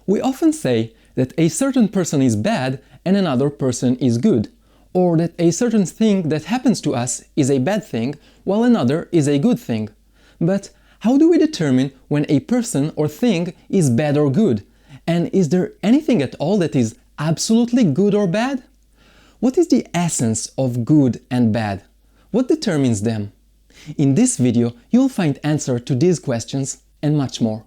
We often say that a certain person is bad and another person is good, or that a certain thing that happens to us is a bad thing while another is a good thing. But how do we determine when a person or thing is bad or good? And is there anything at all that is absolutely good or bad? What is the essence of good and bad? What determines them? In this video, you'll find answer to these questions and much more.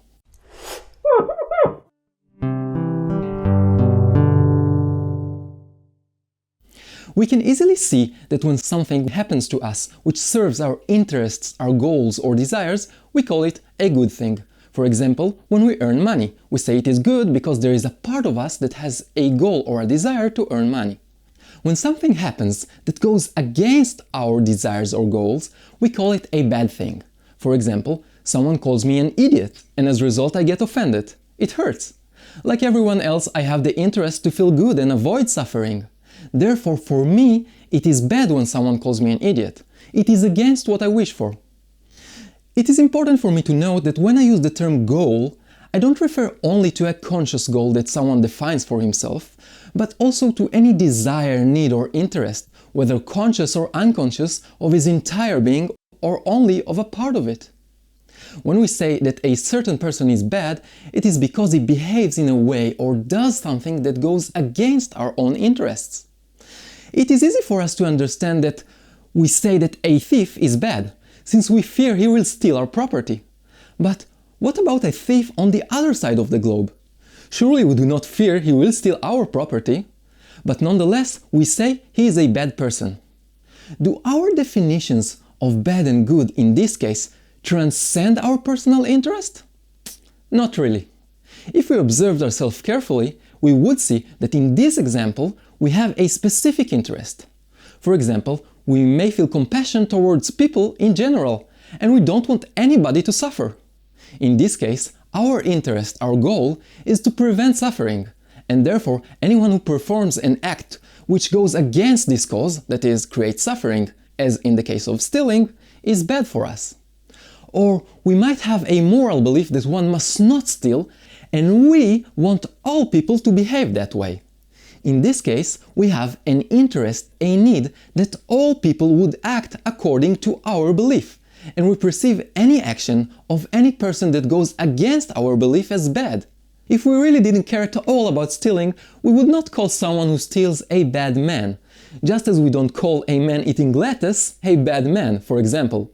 We can easily see that when something happens to us which serves our interests, our goals or desires, we call it a good thing. For example, when we earn money, we say it is good because there is a part of us that has a goal or a desire to earn money. When something happens that goes against our desires or goals, we call it a bad thing. For example, someone calls me an idiot and as a result I get offended. It hurts. Like everyone else, I have the interest to feel good and avoid suffering. Therefore, for me, it is bad when someone calls me an idiot. It is against what I wish for. It is important for me to note that when I use the term goal, I don't refer only to a conscious goal that someone defines for himself, but also to any desire, need or interest, whether conscious or unconscious, of his entire being or only of a part of it. When we say that a certain person is bad, it is because he behaves in a way or does something that goes against our own interests. It is easy for us to understand that we say that a thief is bad, since we fear he will steal our property. But what about a thief on the other side of the globe? Surely we do not fear he will steal our property, but nonetheless we say he is a bad person. Do our definitions of bad and good in this case transcend our personal interest? Not really. If we observed ourselves carefully, we would see that in this example we have a specific interest. For example, we may feel compassion towards people in general, and we don't want anybody to suffer. In this case, our interest, our goal, is to prevent suffering, and therefore anyone who performs an act which goes against this cause, that is, creates suffering, as in the case of stealing, is bad for us. Or we might have a moral belief that one must not steal, and we want all people to behave that way. In this case, we have an interest, a need that all people would act according to our belief, and we perceive any action of any person that goes against our belief as bad. If we really didn't care at all about stealing, we would not call someone who steals a bad man, just as we don't call a man eating lettuce a bad man, for example.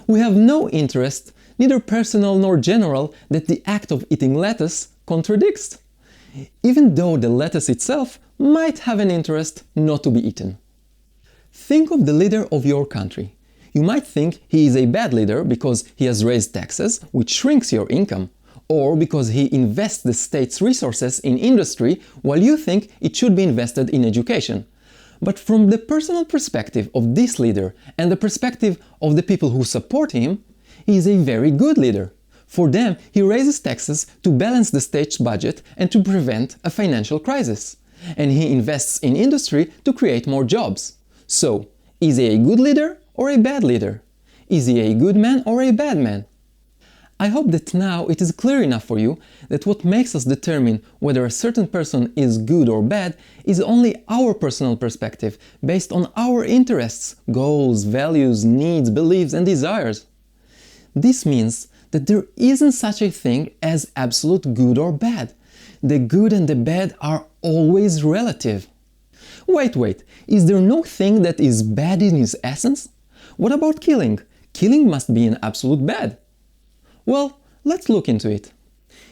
We have no interest, neither personal nor general, that the act of eating lettuce contradicts, even though the lettuce itself might have an interest not to be eaten. Think of the leader of your country. You might think he is a bad leader because he has raised taxes, which shrinks your income, or because he invests the state's resources in industry while you think it should be invested in education. But from the personal perspective of this leader and the perspective of the people who support him, he is a very good leader. For them, he raises taxes to balance the state's budget and to prevent a financial crisis. And he invests in industry to create more jobs. So, is he a good leader or a bad leader? Is he a good man or a bad man? I hope that now it is clear enough for you that what makes us determine whether a certain person is good or bad is only our personal perspective based on our interests, goals, values, needs, beliefs and desires. This means that there isn't such a thing as absolute good or bad. The good and the bad are always relative. Wait, is there no thing that is bad in its essence? What about killing? Killing must be an absolute bad. Well, let's look into it.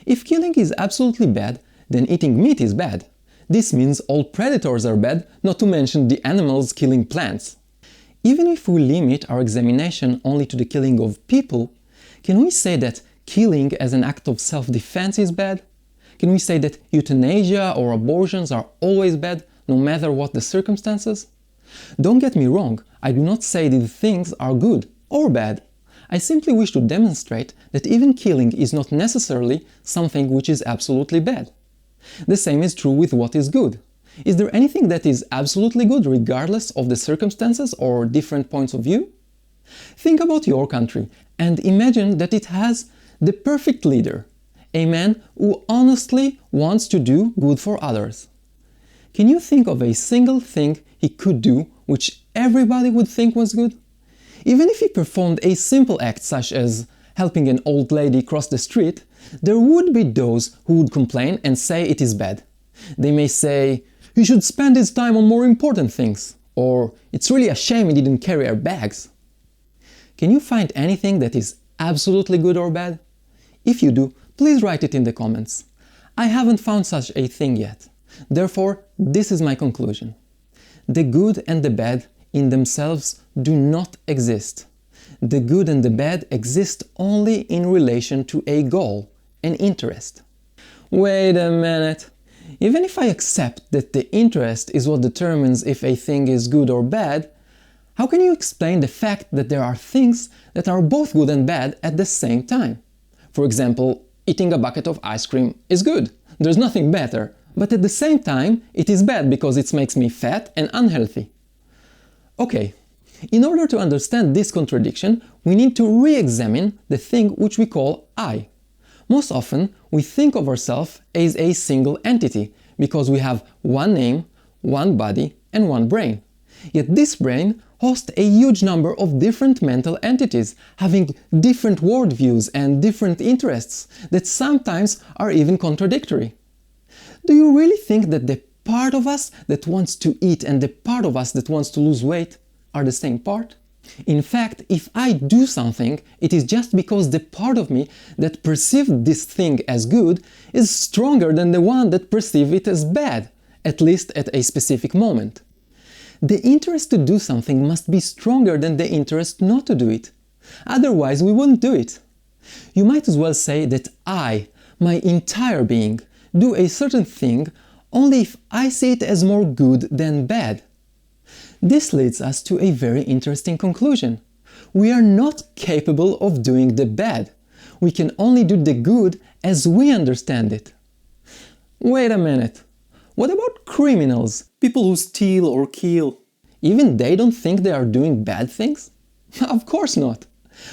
If killing is absolutely bad, then eating meat is bad. This means all predators are bad, not to mention the animals killing plants. Even if we limit our examination only to the killing of people, can we say that killing as an act of self-defense is bad? Can we say that euthanasia or abortions are always bad, no matter what the circumstances? Don't get me wrong, I do not say these things are good or bad. I simply wish to demonstrate that even killing is not necessarily something which is absolutely bad. The same is true with what is good. Is there anything that is absolutely good regardless of the circumstances or different points of view? Think about your country and imagine that it has the perfect leader, a man who honestly wants to do good for others. Can you think of a single thing he could do which everybody would think was good? Even if he performed a simple act such as helping an old lady cross the street, there would be those who would complain and say it is bad. They may say, he should spend his time on more important things, or it's really a shame he didn't carry our bags. Can you find anything that is absolutely good or bad? If you do, please write it in the comments. I haven't found such a thing yet. Therefore, this is my conclusion. The good and the bad in themselves do not exist. The good and the bad exist only in relation to a goal, an interest. Wait a minute. Even if I accept that the interest is what determines if a thing is good or bad, how can you explain the fact that there are things that are both good and bad at the same time? For example, eating a bucket of ice cream is good. There's nothing better. But at the same time, it is bad because it makes me fat and unhealthy. Okay, in order to understand this contradiction, we need to re-examine the thing which we call I. Most often, we think of ourselves as a single entity because we have one name, one body, and one brain. Yet this brain hosts a huge number of different mental entities, having different worldviews and different interests that sometimes are even contradictory. Do you really think that the part of us that wants to eat and the part of us that wants to lose weight are the same part? In fact, if I do something, it is just because the part of me that perceived this thing as good is stronger than the one that perceived it as bad, at least at a specific moment. The interest to do something must be stronger than the interest not to do it. Otherwise, we wouldn't do it. You might as well say that I, my entire being, do a certain thing only if I see it as more good than bad. This leads us to a very interesting conclusion. We are not capable of doing the bad. We can only do the good as we understand it. Wait a minute. What about criminals? People who steal or kill? Even they don't think they are doing bad things? Of course not.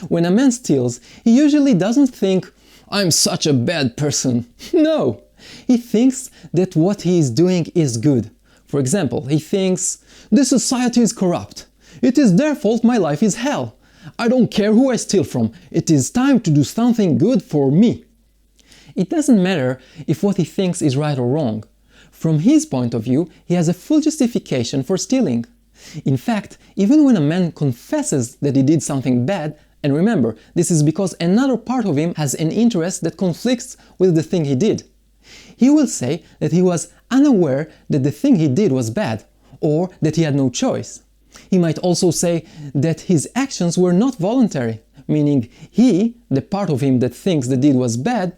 When a man steals, he usually doesn't think, I'm such a bad person. No. He thinks that what he is doing is good. For example, he thinks, this society is corrupt. It is their fault my life is hell. I don't care who I steal from. It is time to do something good for me. It doesn't matter if what he thinks is right or wrong. From his point of view, he has a full justification for stealing. In fact, even when a man confesses that he did something bad, and remember, this is because another part of him has an interest that conflicts with the thing he did. He will say that he was unaware that the thing he did was bad, or that he had no choice. He might also say that his actions were not voluntary, meaning he, the part of him that thinks the deed was bad,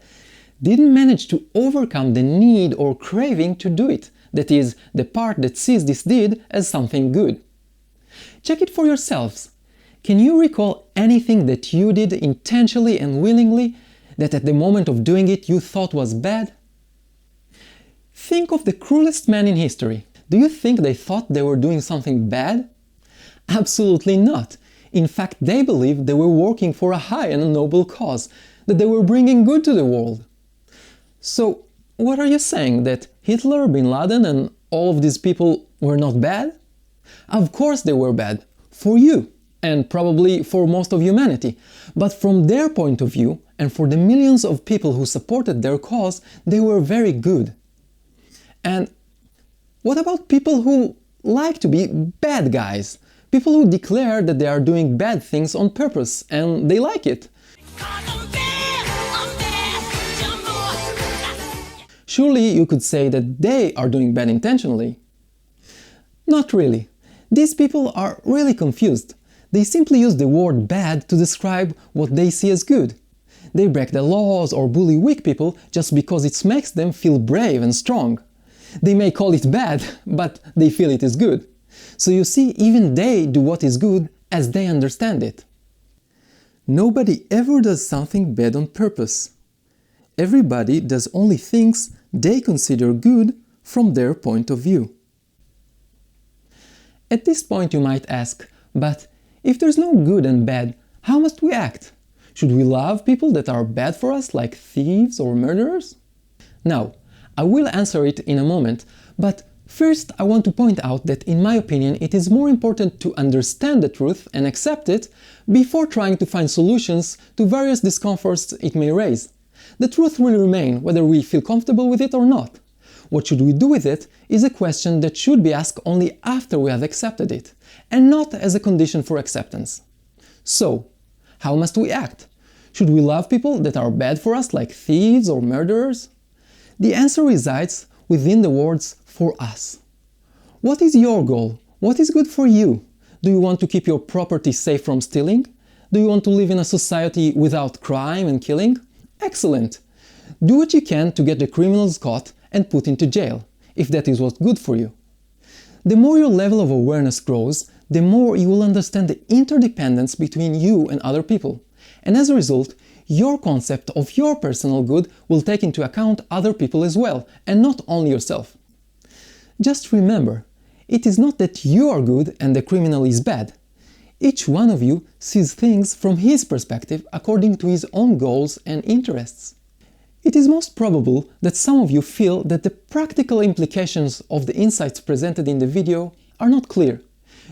didn't manage to overcome the need or craving to do it, that is, the part that sees this deed as something good. Check it for yourselves. Can you recall anything that you did intentionally and willingly that at the moment of doing it you thought was bad? Think of the cruelest men in history. Do you think they thought they were doing something bad? Absolutely not. In fact, they believed they were working for a high and a noble cause, that they were bringing good to the world. So, what are you saying, that Hitler, Bin Laden and all of these people were not bad? Of course they were bad. For you. And probably for most of humanity. But from their point of view, and for the millions of people who supported their cause, they were very good. And what about people who like to be bad guys? People who declare that they are doing bad things on purpose and they like it. Surely you could say that they are doing bad intentionally. Not really. These people are really confused. They simply use the word bad to describe what they see as good. They break the laws or bully weak people just because it makes them feel brave and strong. They may call it bad, but they feel it is good. So you see, even they do what is good as they understand it. Nobody ever does something bad on purpose. Everybody does only things they consider good from their point of view. At this point you might ask, but if there's no good and bad, how must we act? Should we love people that are bad for us, like thieves or murderers? Now, I will answer it in a moment, but first I want to point out that in my opinion it is more important to understand the truth and accept it before trying to find solutions to various discomforts it may raise. The truth will remain whether we feel comfortable with it or not. What should we do with it is a question that should be asked only after we have accepted it, and not as a condition for acceptance. So, how must we act? Should we love people that are bad for us, like thieves or murderers? The answer resides within the words "for us." What is your goal? What is good for you? Do you want to keep your property safe from stealing? Do you want to live in a society without crime and killing? Excellent! Do what you can to get the criminals caught and put into jail, if that is what's good for you. The more your level of awareness grows, the more you will understand the interdependence between you and other people. And as a result, your concept of your personal good will take into account other people as well, and not only yourself. Just remember, it is not that you are good and the criminal is bad. Each one of you sees things from his perspective according to his own goals and interests. It is most probable that some of you feel that the practical implications of the insights presented in the video are not clear.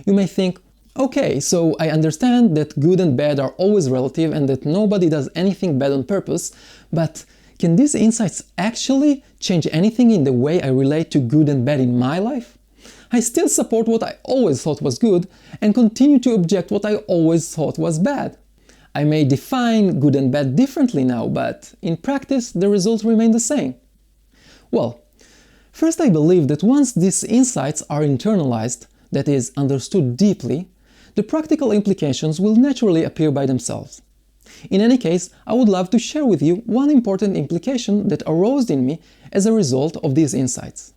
You may think, okay, so I understand that good and bad are always relative and that nobody does anything bad on purpose, but can these insights actually change anything in the way I relate to good and bad in my life? I still support what I always thought was good and continue to object what I always thought was bad. I may define good and bad differently now, but in practice the results remain the same. Well, first I believe that once these insights are internalized, that is, understood deeply, the practical implications will naturally appear by themselves. In any case, I would love to share with you one important implication that arose in me as a result of these insights.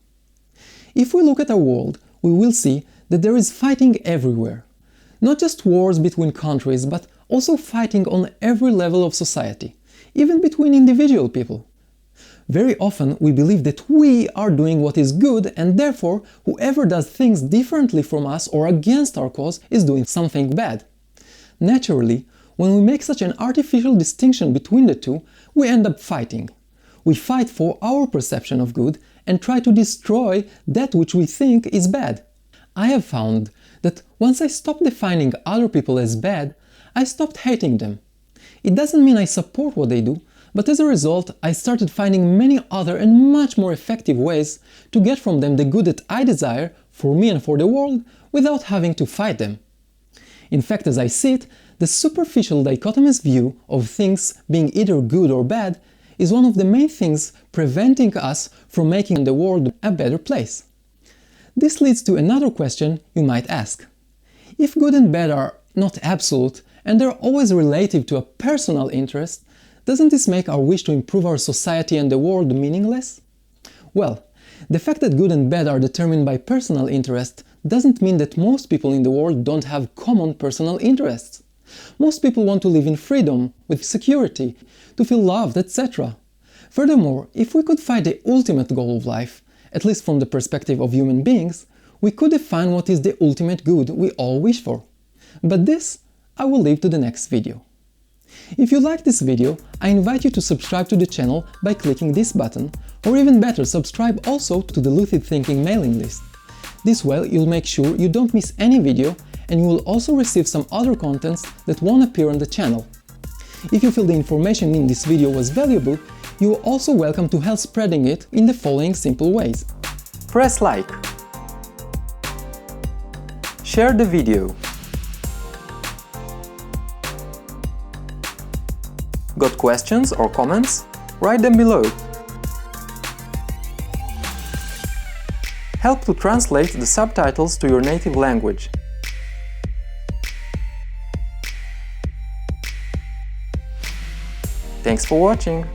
If we look at our world, we will see that there is fighting everywhere. Not just wars between countries, but also fighting on every level of society, even between individual people. Very often we believe that we are doing what is good and therefore whoever does things differently from us or against our cause is doing something bad. Naturally, when we make such an artificial distinction between the two, we end up fighting. We fight for our perception of good and try to destroy that which we think is bad. I have found that once I stopped defining other people as bad, I stopped hating them. It doesn't mean I support what they do, but as a result, I started finding many other and much more effective ways to get from them the good that I desire for me and for the world without having to fight them. In fact, as I see it, the superficial dichotomous view of things being either good or bad is one of the main things preventing us from making the world a better place. This leads to another question you might ask. If good and bad are not absolute and they're always relative to a personal interest, doesn't this make our wish to improve our society and the world meaningless? Well, the fact that good and bad are determined by personal interest doesn't mean that most people in the world don't have common personal interests. Most people want to live in freedom, with security, to feel loved, etc. Furthermore, if we could find the ultimate goal of life, at least from the perspective of human beings, we could define what is the ultimate good we all wish for. But this I will leave to the next video. If you like this video, I invite you to subscribe to the channel by clicking this button, or even better, subscribe also to the Lucid Thinking mailing list. This way you'll make sure you don't miss any video and you will also receive some other contents that won't appear on the channel. If you feel the information in this video was valuable, you are also welcome to help spreading it in the following simple ways. Press like. Share the video. Got questions or comments? Write them below. Help to translate the subtitles to your native language. Thanks for watching!